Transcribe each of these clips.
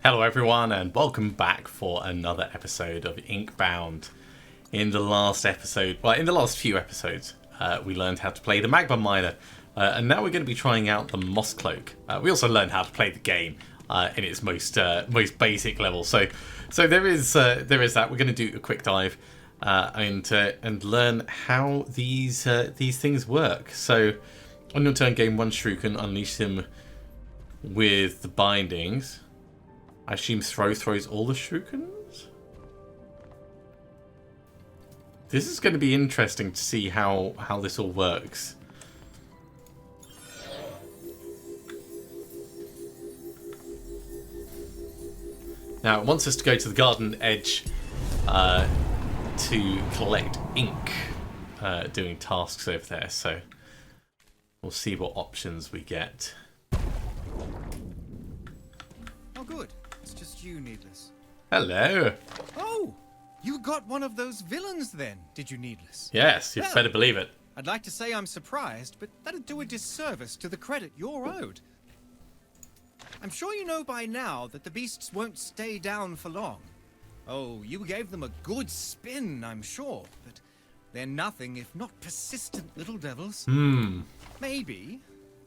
Hello everyone and welcome back for another episode of Inkbound. In the last few episodes, we learned how to play the Magma Miner, and now we're going to be trying out the Moss Cloak. We also learned how to play the game in its most basic level. So there is that. We're going to do a quick dive and learn how these things work. So on your turn, gain one shuriken, unleash him with the bindings. I assume throws all the shurikens? This is going to be interesting to see how this all works. Now it wants us to go to the garden edge to collect ink, doing tasks over there, so we'll see what options we get. Oh good, it's just you, Needless. Hello. Oh, you got one of those villains then, did you, Needless? Yes, you better believe it. I'd like to say I'm surprised, but that'd do a disservice to the credit you're owed. I'm sure you know by now that the beasts won't stay down for long. Oh, you gave them a good spin, I'm sure, but they're nothing if not persistent little devils. Maybe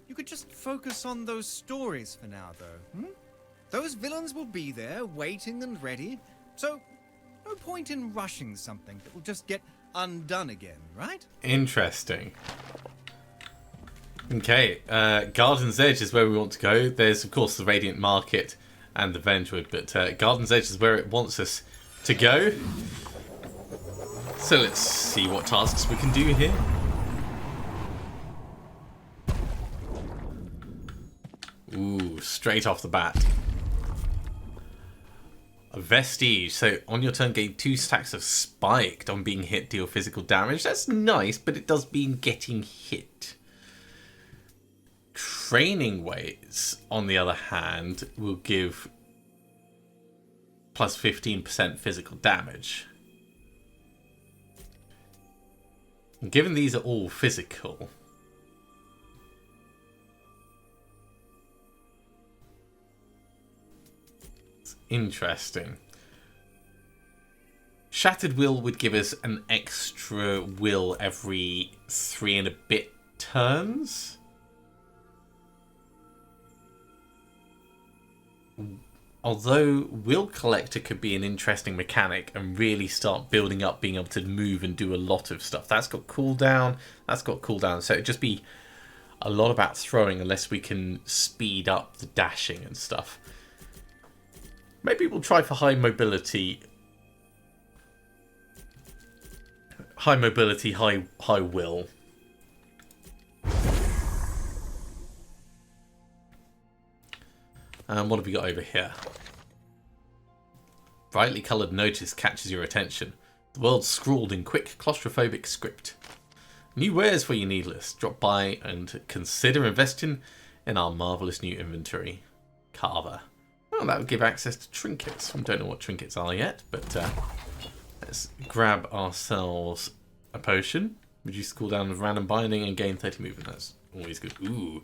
you could just focus on those stories for now, though. Those villains will be there, waiting and ready, so no point in rushing something that will just get undone again, right? Interesting. Okay, Garden's Edge is where we want to go. There's, of course, the Radiant Market and the Vengewood, but Garden's Edge is where it wants us to go. So let's see what tasks we can do here. Ooh, straight off the bat. A Vestige. So on your turn, gain 2 stacks of Spiked. On being hit, deal physical damage. That's nice, but it does mean getting hit. Training Weights, on the other hand, will give plus 15% physical damage. And given these are all physical, it's interesting. Shattered Will would give us an extra will every 3 and a bit turns. Although Will Collector could be an interesting mechanic and really start building up being able to move and do a lot of stuff. That's got cooldown, so it'd just be a lot about throwing unless we can speed up the dashing and stuff. Maybe we'll try for high mobility, high will. And what have we got over here? Brightly coloured notice catches your attention. The world's scrawled in quick, claustrophobic script. New wares for you, Needless. Drop by and consider investing in our marvellous new inventory. Carver. Well, that would give access to trinkets. We don't know what trinkets are yet, but let's grab ourselves a potion. Reduce cooldown of random binding and gain 30 movement. That's always good. Ooh.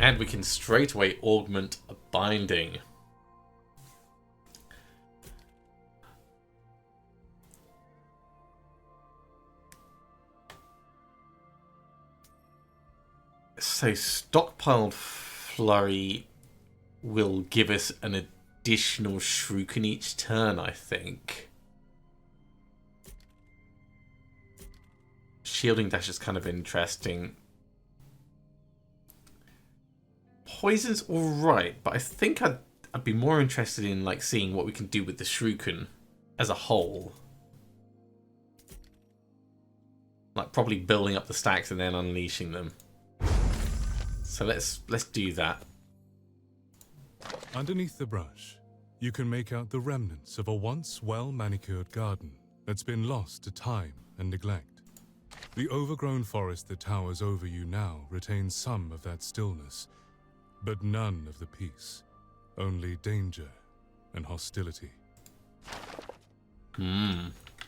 And we can straight away augment a binding. So Stockpiled Flurry will give us an additional shuriken each turn, I think. Shielding Dash is kind of interesting. Poison's alright, but I think I'd be more interested in like seeing what we can do with the shuriken as a whole. Like probably building up the stacks and then unleashing them. So let's do that. Underneath the brush, you can make out the remnants of a once well-manicured garden that's been lost to time and neglect. The overgrown forest that towers over you now retains some of that stillness, but none of the peace, only danger and hostility.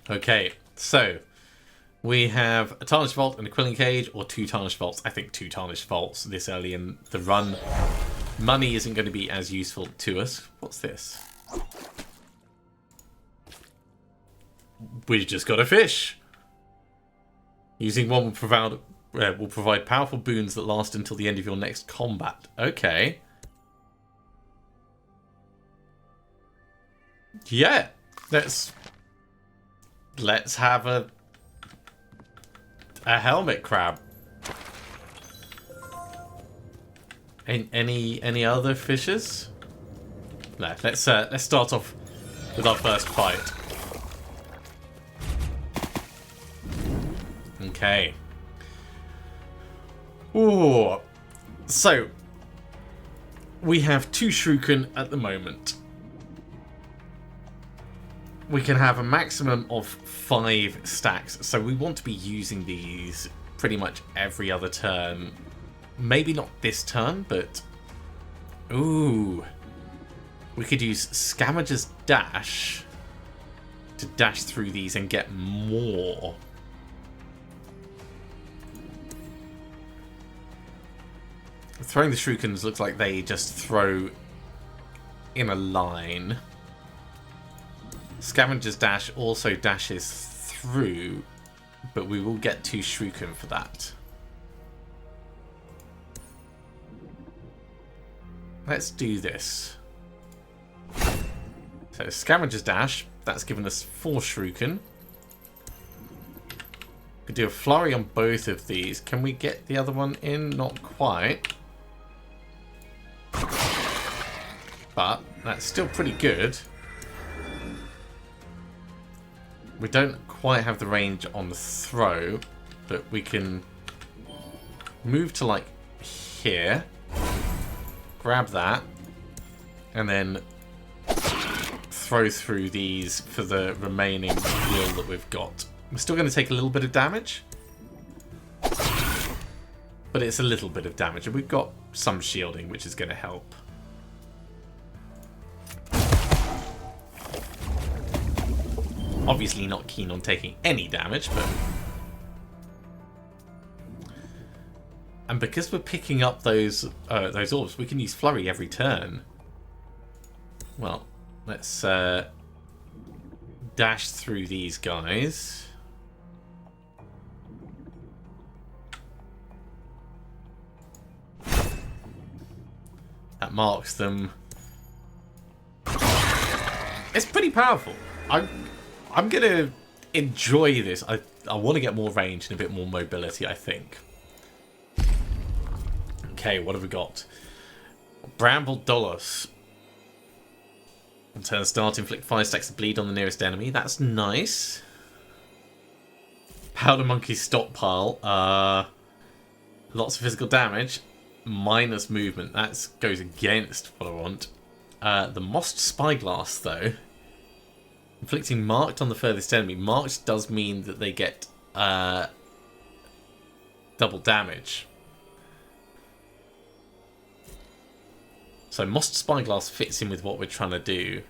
Okay, so we have a Tarnished Vault and a Quilling Cage, or 2 Tarnished Vaults. I think 2 Tarnished Vaults this early in the run. money isn't going to be as useful to us. What's this? We've just got a fish. Using one will provide powerful boons that last until the end of your next combat. Okay. Yeah. Let's have a helmet crab. Any other fishes? No. Let's start off with our first fight. Okay. Ooh. So we have 2 shuriken at the moment. We can have a maximum of 5 stacks, so we want to be using these pretty much every other turn. Maybe not this turn, but... Ooh. We could use Scavenger's Dash to dash through these and get more. Throwing the shurikens looks like they just throw in a line. Scavenger's Dash also dashes through, but we will get 2 shuriken for that. Let's do this. So Scavenger's Dash, that's given us 4 shuriken. Could do a flurry on both of these. Can we get the other one in? Not quite. But that's still pretty good. We don't quite have the range on the throw, but we can move to like here, grab that, and then throw through these for the remaining will that we've got. We're still going to take a little bit of damage, but it's a little bit of damage, and we've got some shielding, which is going to help. Obviously not keen on taking any damage, but... And because we're picking up those orbs, we can use Flurry every turn. Well, let's dash through these guys. That marks them. It's pretty powerful. I'm going to enjoy this. I want to get more range and a bit more mobility, I think. Okay, what have we got? Bramble Dollars. On turn start, inflict 5 stacks of bleed on the nearest enemy. That's nice. Powder Monkey Stockpile. Lots of physical damage. Minus movement. That goes against what I want. The Mossed Spyglass, though. Inflicting marked on the furthest enemy. Marked does mean that they get double damage. So Mossed Spyglass fits in with what we're trying to do.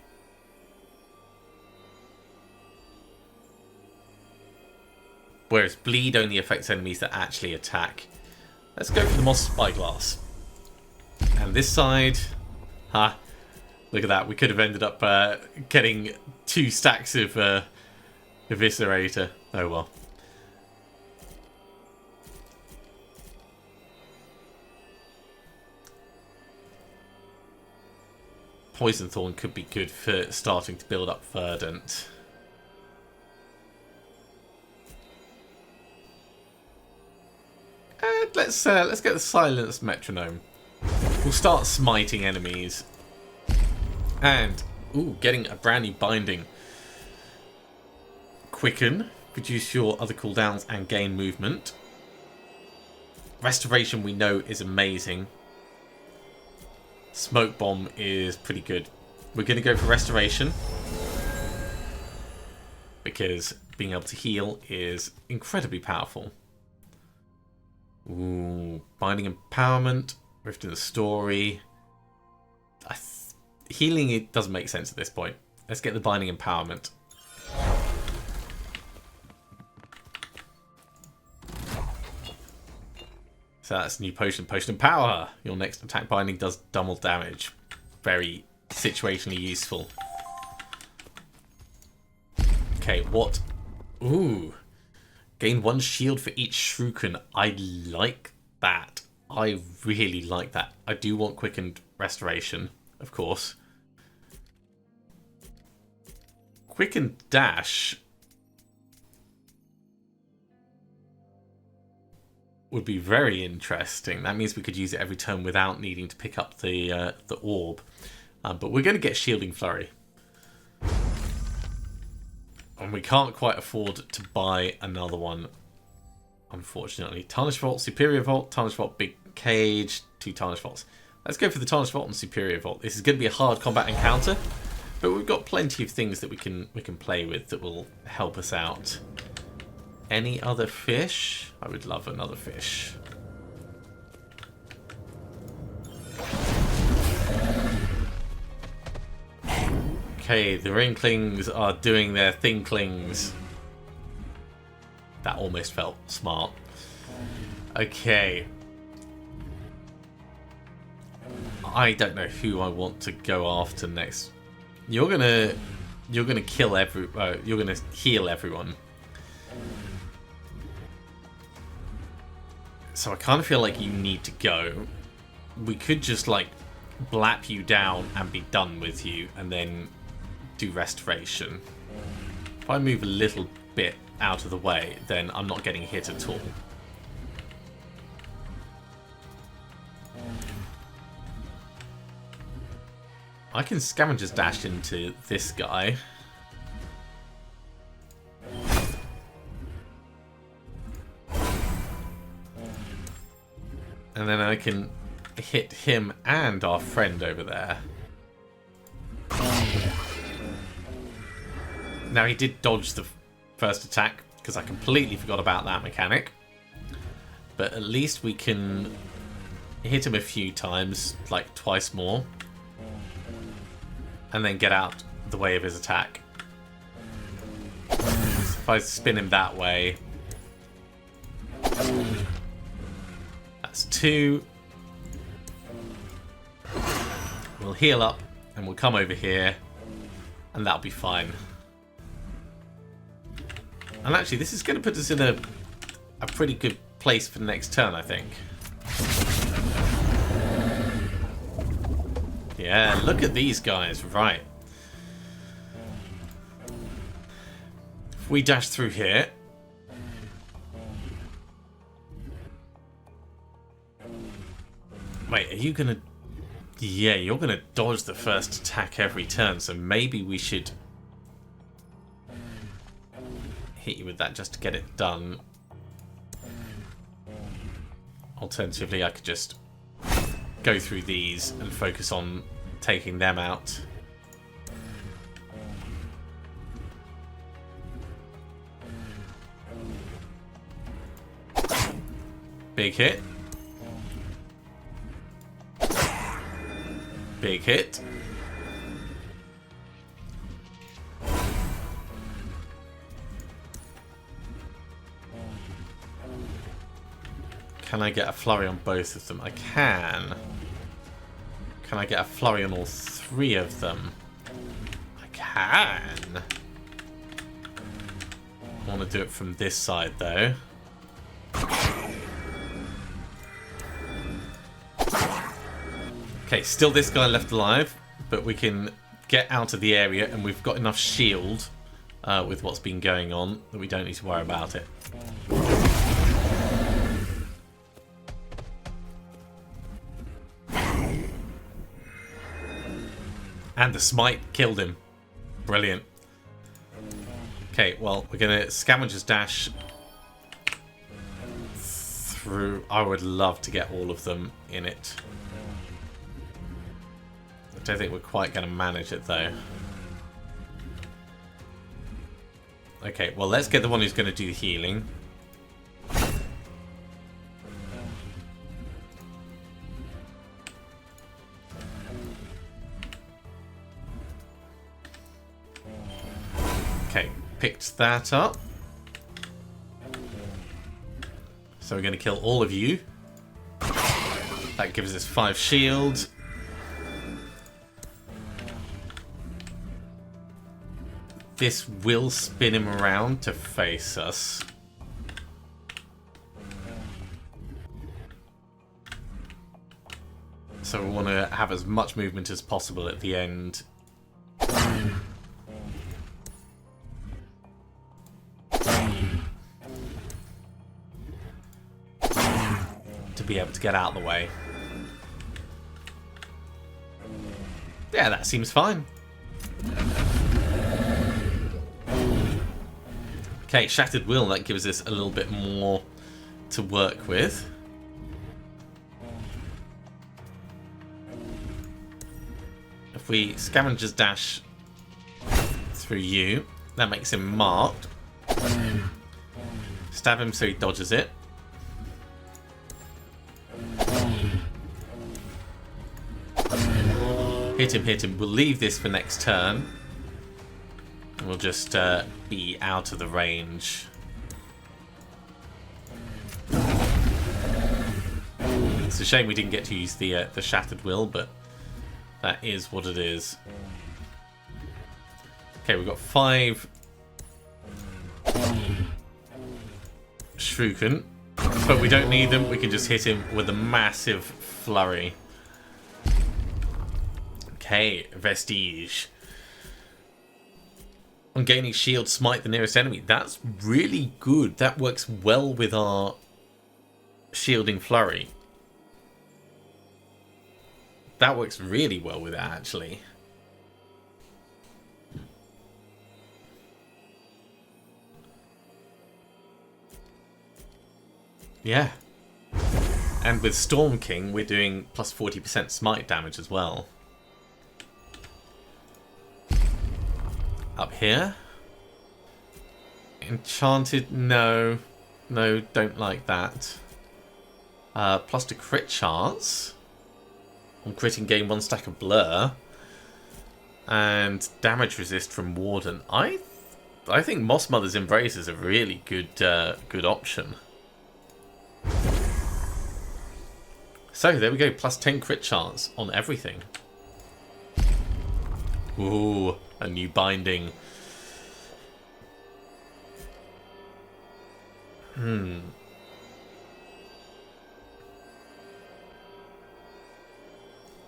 Whereas Bleed only affects enemies that actually attack. Let's go for the Mossed Spyglass. And this side... Ha! Look at that. We could have ended up getting 2 stacks of Eviscerator. Oh well. Poison Thorn could be good for starting to build up Verdant. And let's get the Silenced Metronome. We'll start smiting enemies. And getting a brand new binding. Quicken, reduce your other cooldowns and gain movement. Restoration we know is amazing. Smoke Bomb is pretty good. We're going to go for Restoration, because being able to heal is incredibly powerful. Ooh, Binding Empowerment, Rift in the Story. Healing, it doesn't make sense at this point. Let's get the Binding Empowerment. So that's a new potion. Potion of Power. Your next attack binding does double damage. Very situationally useful. Okay, what? Ooh. Gain 1 shield for each shuriken. I like that. I really like that. I do want quickened restoration, of course. Quickened dash would be very interesting. That means we could use it every turn without needing to pick up the orb. But we're going to get Shielding Flurry. And we can't quite afford to buy another one, unfortunately. Tarnish Vault, Superior Vault, Tarnish Vault, Big Cage, 2 Tarnish Vaults. Let's go for the Tarnish Vault and Superior Vault. This is going to be a hard combat encounter, but we've got plenty of things that we can play with that will help us out. Any other fish? I would love another fish. Okay, the Rinklings are doing their thinklings. That almost felt smart. Okay. I don't know who I want to go after next. You're gonna kill you're gonna heal everyone. So I kind of feel like you need to go. We could just like blap you down and be done with you, and then do restoration. If I move a little bit out of the way, then I'm not getting hit at all. I can Scavenger's Dash into this guy. And then I can hit him and our friend over there. Now, he did dodge the first attack, because I completely forgot about that mechanic. But at least we can hit him a few times, like twice more. And then get out the way of his attack. So if I spin him that way... That's 2. We'll heal up, and we'll come over here, and that'll be fine. And actually, this is going to put us in a pretty good place for the next turn, I think. Yeah, look at these guys. Right. If we dash through here... Wait, are you going to... Yeah, you're going to dodge the first attack every turn, so maybe we should hit you with that just to get it done. Alternatively, I could just go through these and focus on taking them out. Big hit. Big hit. Can I get a flurry on both of them? I can. Can I get a flurry on all 3 of them? I can. I want to do it from this side, though. Okay, still this guy left alive, but we can get out of the area, and we've got enough shield with what's been going on that we don't need to worry about it. And the smite killed him. Brilliant. Okay, well, we're going to Scavenger's Dash through. I would love to get all of them in it. I don't think we're quite going to manage it, though. Okay, well, let's get the one who's going to do the healing. Okay, picked that up. So we're going to kill all of you. That gives us 5 shield. This will spin him around to face us. So we want to have as much movement as possible at the end. To be able to get out of the way. Yeah, that seems fine. Okay, Shattered Will, that gives us a little bit more to work with. If we Scavenger's Dash through you, that makes him marked. Stab him so he dodges it. Hit him. We'll leave this for next turn. And we'll just be out of the range. It's a shame we didn't get to use the Shattered Will, but that is what it is. Okay, we've got 5 Shuriken, but we don't need them. We can just hit him with a massive flurry. Okay, Vestige. On gaining shield, smite the nearest enemy. That's really good. That works well with our shielding flurry. That works really well with it, actually. Yeah. And with Storm King, we're doing plus 40% smite damage as well. Up here. Enchanted, no. No, don't like that. Plus to crit chance. On critting, gain 1 stack of blur. And damage resist from Warden. I think Moss Mother's Embrace is a really good good option. So there we go, plus 10 crit chance on everything. Ooh, a new binding.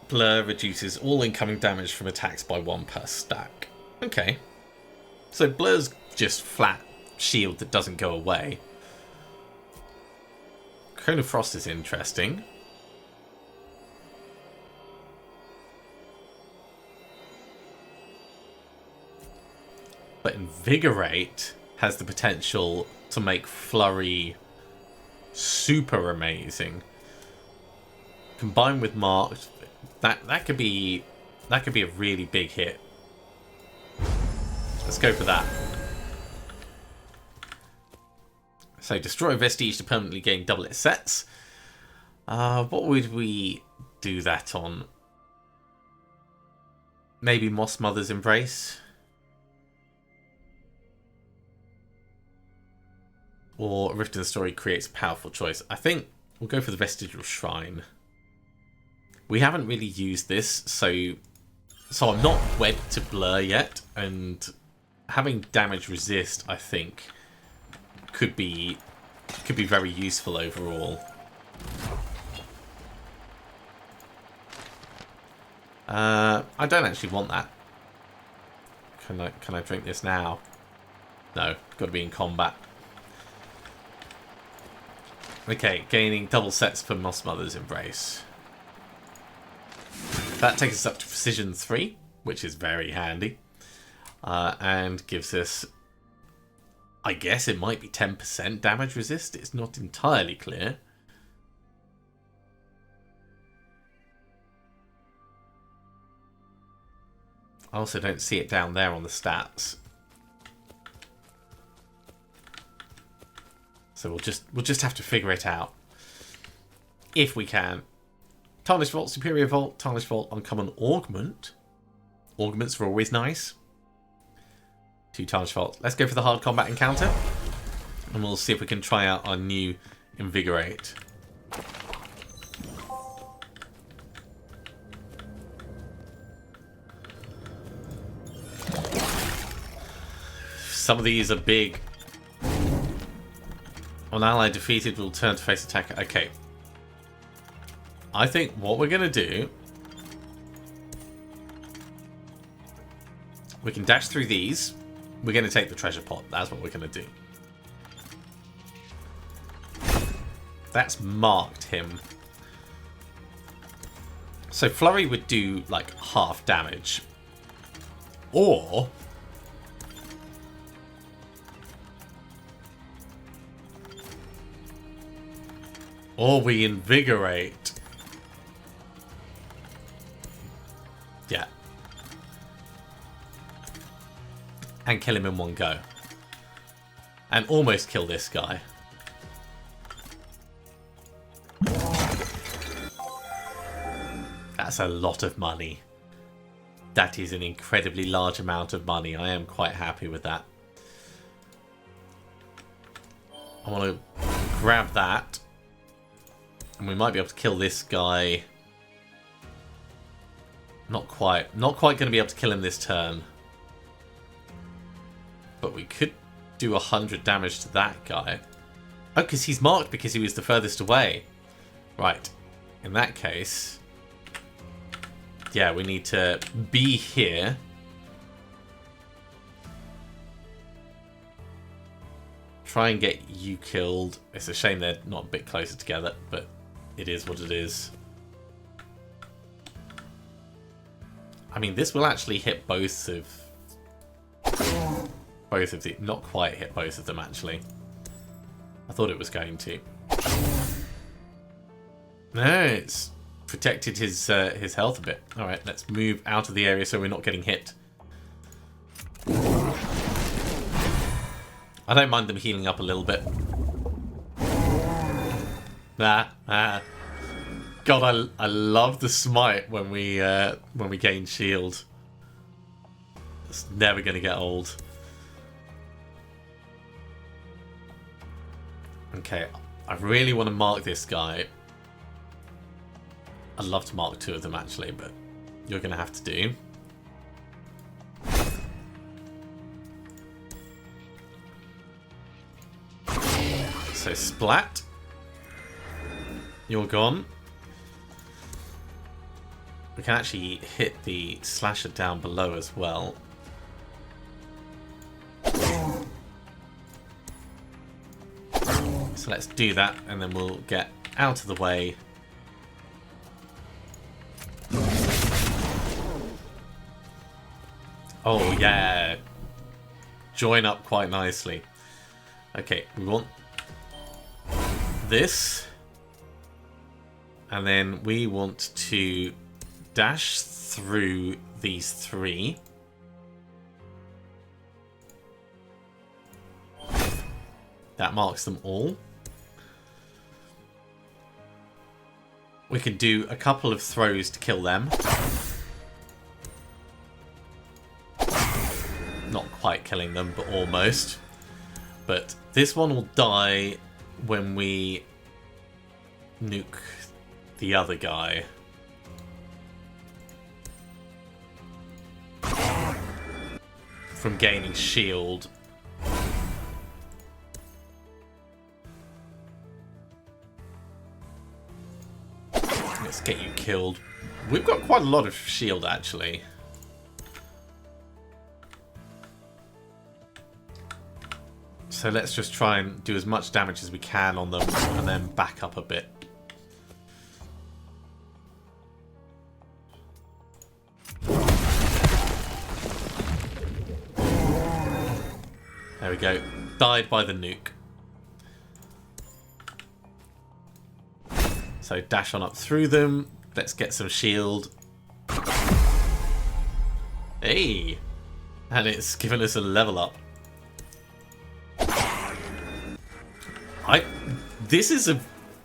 Blur reduces all incoming damage from attacks by 1 per stack. Okay. So Blur's just flat shield that doesn't go away. Cone of Frost is interesting. But Invigorate has the potential to make Flurry super amazing. Combined with Marked, that could be a really big hit. Let's go for that. So destroy Vestige to permanently gain double its sets. What would we do that on? Maybe Moss Mother's Embrace? Or Rift in the Story creates a powerful choice. I think we'll go for the Vestigial Shrine. We haven't really used this, so I'm not wed to Blur yet, and having damage resist, I think, could be very useful overall. I don't actually want that. Can I drink this now? No, got to be in combat. Okay, gaining double sets for Moss Mother's Embrace. That takes us up to Precision 3, which is very handy. And gives us, I guess it might be 10% damage resist. It's not entirely clear. I also don't see it down there on the stats. So we'll just have to figure it out. If we can. Tarnished Vault, Superior Vault, Tarnished Vault, Uncommon Augment. Augments are always nice. 2 Tarnished Vault. Let's go for the hard combat encounter. And we'll see if we can try out our new Invigorate. some of these are big. On ally defeated, will turn to face attacker. Okay. I think what we're going to do... We can dash through these. We're going to take the treasure pot. That's what we're going to do. That's marked him. So Flurry would do like half damage. Or... we invigorate. Yeah. And kill him in one go. And almost kill this guy. That's a lot of money. That is an incredibly large amount of money. I am quite happy with that. I want to grab that. And we might be able to kill this guy. Not quite. Not quite going to be able to kill him this turn. But we could do 100 damage to that guy. Oh, because he's marked because he was the furthest away. Right. In that case... yeah, we need to be here. Try and get you killed. It's a shame they're not a bit closer together, but it is what it is. I mean, this will actually hit both of the... not quite hit both of them, actually. I thought it was going to. No, it's protected his health a bit. Alright, let's move out of the area so we're not getting hit. I don't mind them healing up a little bit. God, I love the smite when we gain shield. It's never going to get old. Okay, I really want to mark this guy. I'd love to mark two of them actually, but you're going to have to do. So splat. You're gone. We can actually hit the slasher down below as well. So let's do that and then we'll get out of the way. Oh yeah. Join up quite nicely. Okay, we want this. And then we want to dash through these three. That marks them all. We could do a couple of throws to kill them. Not quite killing them, but almost. But this one will die when we nuke the other guy. From gaining shield. Let's get you killed. We've got quite a lot of shield actually. So let's just try and do as much damage as we can on them and then back up a bit. There we go. Died by the nuke. So dash on up through them. Let's get some shield. Hey! And it's given us a level up.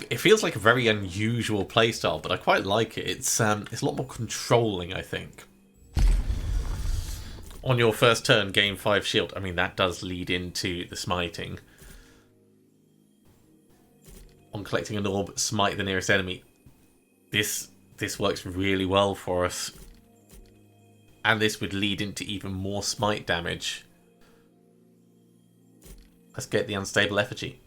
It feels like a very unusual playstyle, but I quite like it. It's a lot more controlling, I think. On your first turn, gain 5 shield. I mean, that does lead into the smiting. On collecting an orb, smite the nearest enemy. This works really well for us. And this would lead into even more smite damage. Let's get the unstable effigy.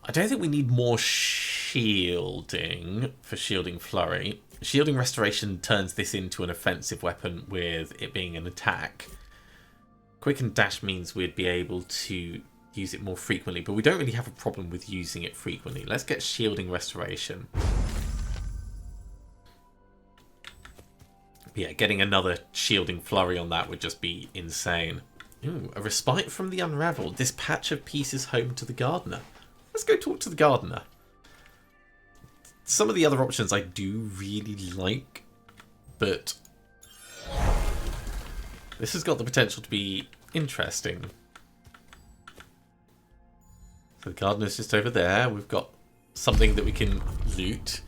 I don't think we need more shielding for Shielding Flurry. Shielding Restoration turns this into an offensive weapon with it being an attack. Quick and Dash means we'd be able to use it more frequently, but we don't really have a problem with using it frequently. Let's get Shielding Restoration. Yeah, getting another Shielding Flurry on that would just be insane. Ooh, a Respite from the Unraveled. This patch of peace is home to the Gardener. Let's go talk to the Gardener. Some of the other options I do really like, but this has got the potential to be interesting. So the Gardener's just over there. We've got something that we can loot.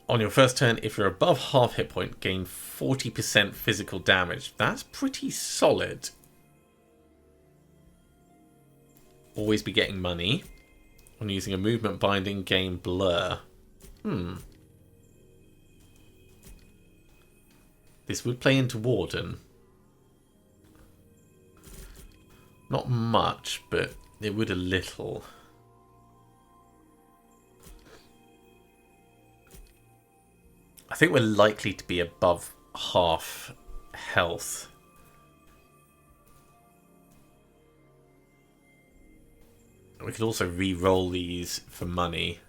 On your first turn, if you're above half hit point, gain 40% physical damage. That's pretty solid. Always be getting money. On using a movement binding, gain blur. This would play into Warden. Not much, but it would a little. I think we're likely to be above half health. We could also re-roll these for money.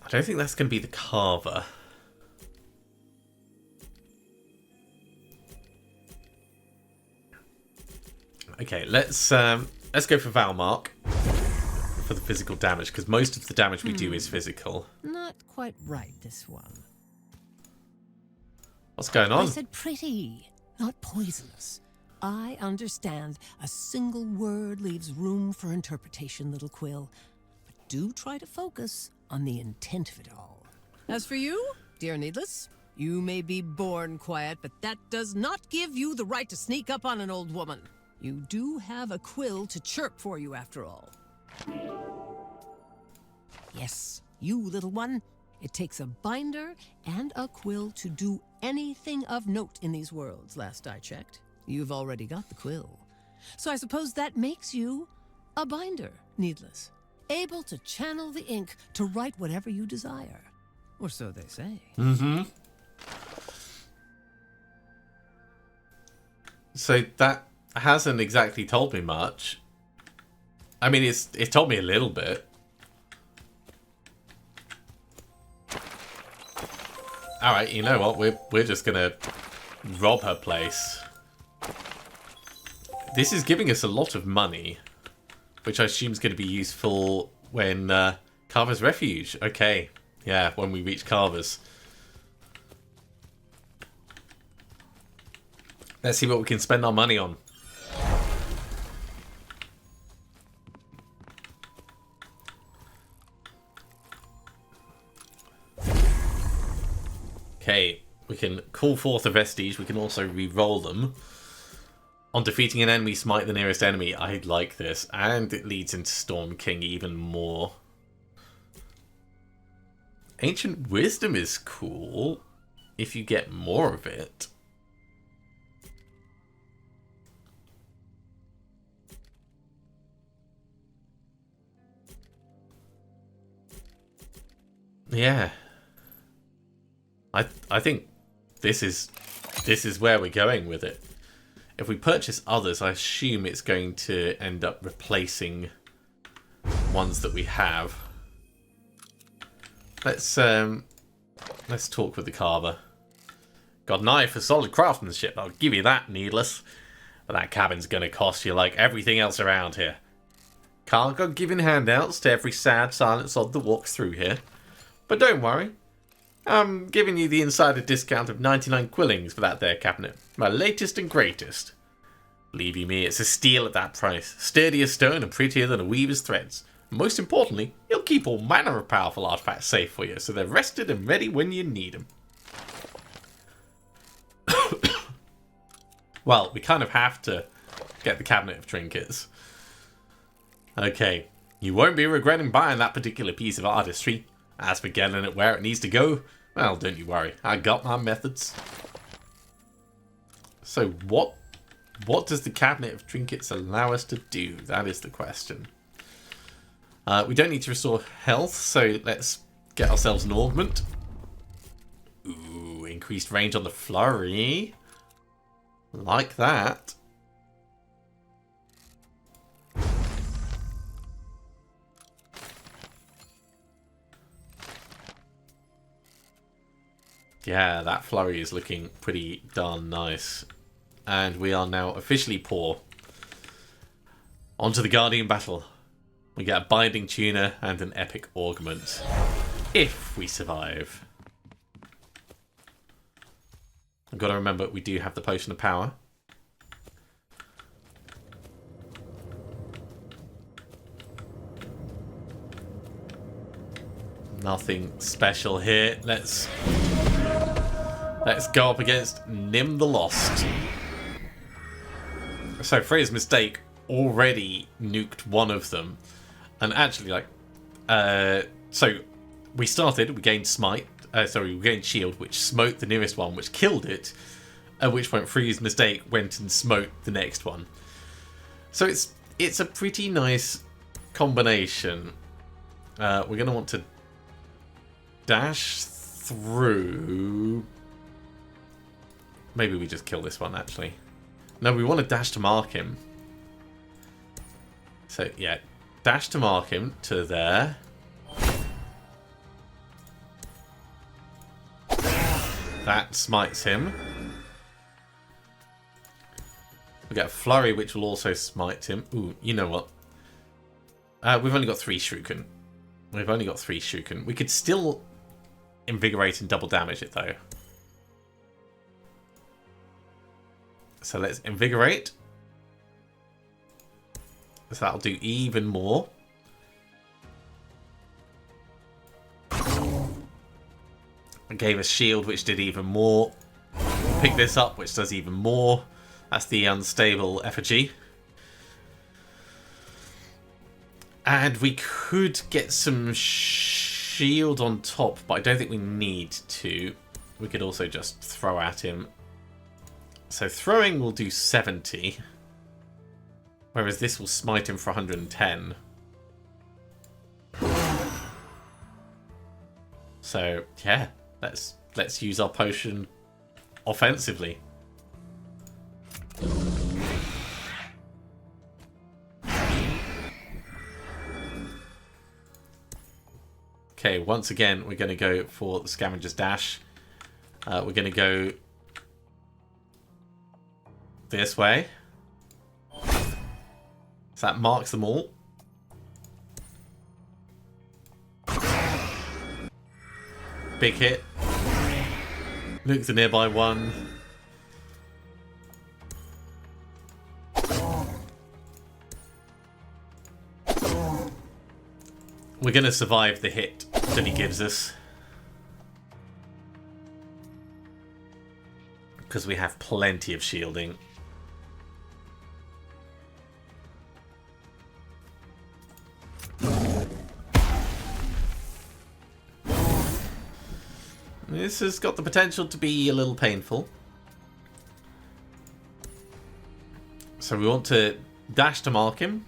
I don't think that's going to be the Carver. Okay, let's go for Valmark for the physical damage, because most of the damage we do is physical. Not quite right, this one. What's going on? I said pretty, not poisonous. I understand a single word leaves room for interpretation, little Quill. But do try to focus on the intent of it all. As for you, dear Needless, you may be born quiet, but that does not give you the right to sneak up on an old woman. You do have a quill to chirp for you, after all. Yes, you little one. It takes a binder and a quill to do anything of note in these worlds, last I checked. You've already got the quill. So I suppose that makes you a binder, Needless. Able to channel the ink to write whatever you desire. Or so they say. Mm-hmm. So that hasn't exactly told me much. I mean, it's told me a little bit. Alright, you know what? We're just gonna rob her place. This is giving us a lot of money, which I assume is going to be useful when Carver's Refuge. Okay, yeah, when we reach Carver's. Let's see what we can spend our money on. Okay, we can call forth a vestige. We can also re-roll them. On defeating an enemy, smite the nearest enemy. I like this. And it leads into Storm King even more. Ancient Wisdom is cool if you get more of it. Yeah. I think this is where we're going with it. If we purchase others, I assume it's going to end up replacing ones that we have. Let's talk with the Carver. Got an eye for solid craftsmanship, I'll give you that, Needless. But that cabin's gonna cost you like everything else around here. Can't go giving handouts to every sad, silent sod that walks through here. But don't worry. I'm giving you the insider discount of 99 quillings for that there cabinet. My latest and greatest. Believe you me, it's a steal at that price. Sturdy as stone and prettier than a weaver's threads. Most importantly, he'll keep all manner of powerful artifacts safe for you, so they're rested and ready when you need them. Well, we kind of have to get the Cabinet of Trinkets. Okay, you won't be regretting buying that particular piece of artistry. As for getting it where it needs to go, well, don't you worry, I got my methods. So what does the Cabinet of Trinkets allow us to do? That is the question. We don't need to restore health, so let's get ourselves an augment. Ooh, increased range on the flurry. Like that. Yeah, that flurry is looking pretty darn nice. And we are now officially poor. Onto the Guardian battle. We get a binding tuner and an epic augment. If we survive. I've got to remember we do have the potion of power. Nothing special here. Let's go up against Nim the Lost. So Freya's mistake already nuked one of them. And actually, like, so we gained Smite. We gained Shield, which smote the nearest one, which killed it. At which point, Freya's mistake went and smote the next one. So it's a pretty nice combination. We're going to want to dash through. Maybe we just kill this one, actually. No, we want to dash to mark him. So, yeah. Dash to mark him to there. That smites him. We get a flurry, which will also smite him. Ooh, you know what? We've only got 3 shuriken. We could still invigorate and double damage it, though. So let's invigorate. So that'll do even more. It gave us shield, which did even more. Pick this up, which does even more. That's the unstable effigy. And we could get some shield on top, but I don't think we need to. We could also just throw at him. So throwing will do 70. Whereas this will smite him for 110. So, yeah. Let's use our potion offensively. Okay, once again, we're going to go for the Scavenger's Dash. We're going to go this way. So that marks them all. Big hit. Nuke the nearby one. We're going to survive the hit that he gives us. Because we have plenty of shielding. This has got the potential to be a little painful. So we want to dash to mark him.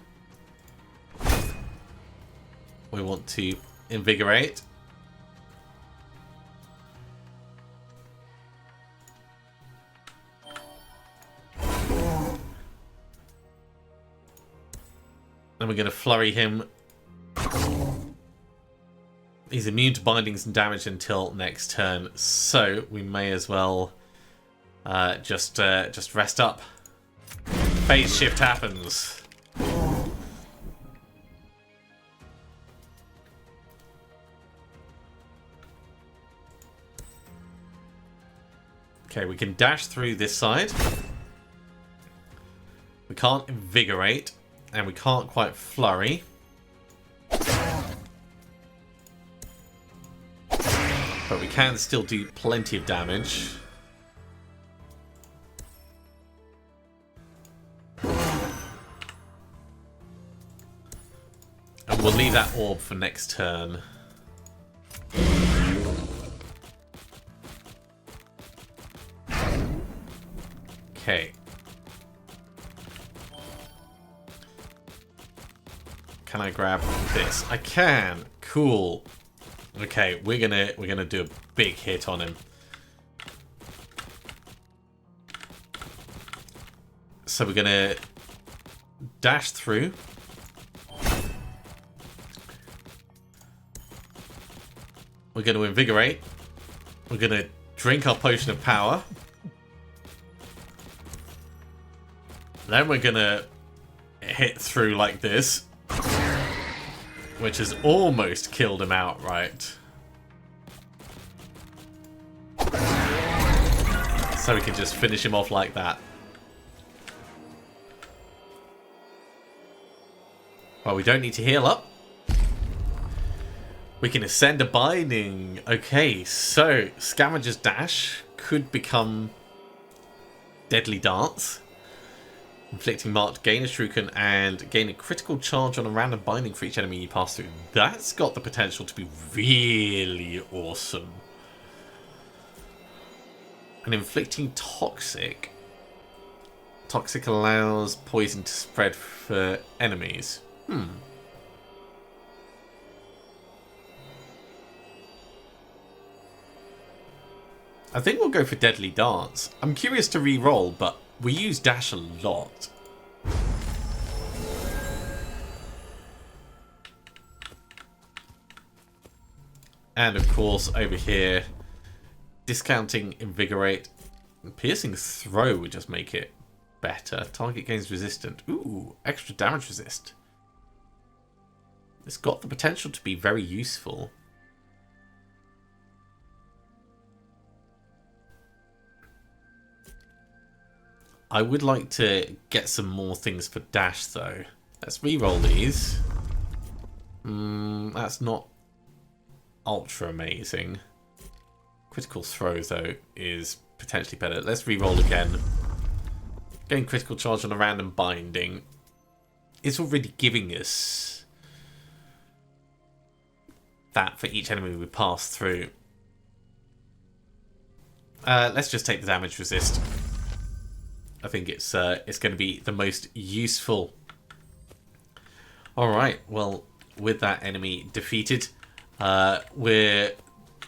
We want to invigorate. Then we're going to flurry him. He's immune to bindings and damage until next turn, so we may as well just rest up. Phase shift happens. Okay, we can dash through this side. We can't invigorate, and we can't quite flurry. But we can still do plenty of damage. And we'll leave that orb for next turn. Okay. Can I grab this? I can. Cool. Okay, we're gonna do a big hit on him. So we're gonna dash through. We're gonna invigorate. We're gonna drink our potion of power. Then we're gonna hit through like this, which has almost killed him outright. So we can just finish him off like that. Well, we don't need to heal up. We can ascend a binding. Okay, so Scavenger's Dash could become Deadly Dance. Inflicting marked, gain a shuriken, and gain a critical charge on a random binding for each enemy you pass through. That's got the potential to be really awesome. And inflicting toxic. Toxic allows poison to spread for enemies. I think we'll go for Deadly Dance. I'm curious to re-roll, but we use dash a lot. And of course, over here, discounting Invigorate. Piercing Throw would just make it better. Target gains resistant. Ooh, extra damage resist. It's got the potential to be very useful. I would like to get some more things for dash, though. Let's re-roll these. That's not ultra amazing. Critical Throw, though, is potentially better. Let's re-roll again. Gain critical charge on a random binding. It's already giving us that for each enemy we pass through. Let's just take the damage resist. I think it's going to be the most useful. Alright, well, with that enemy defeated, we're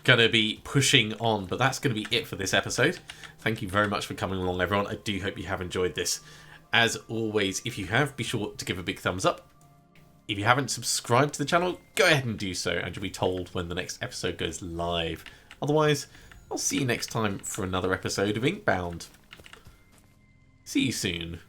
going to be pushing on, but that's going to be it for this episode. Thank you very much for coming along, everyone. I do hope you have enjoyed this. As always, if you have, be sure to give a big thumbs up. If you haven't subscribed to the channel, go ahead and do so, and you'll be told when the next episode goes live. Otherwise, I'll see you next time for another episode of Inkbound. See you soon.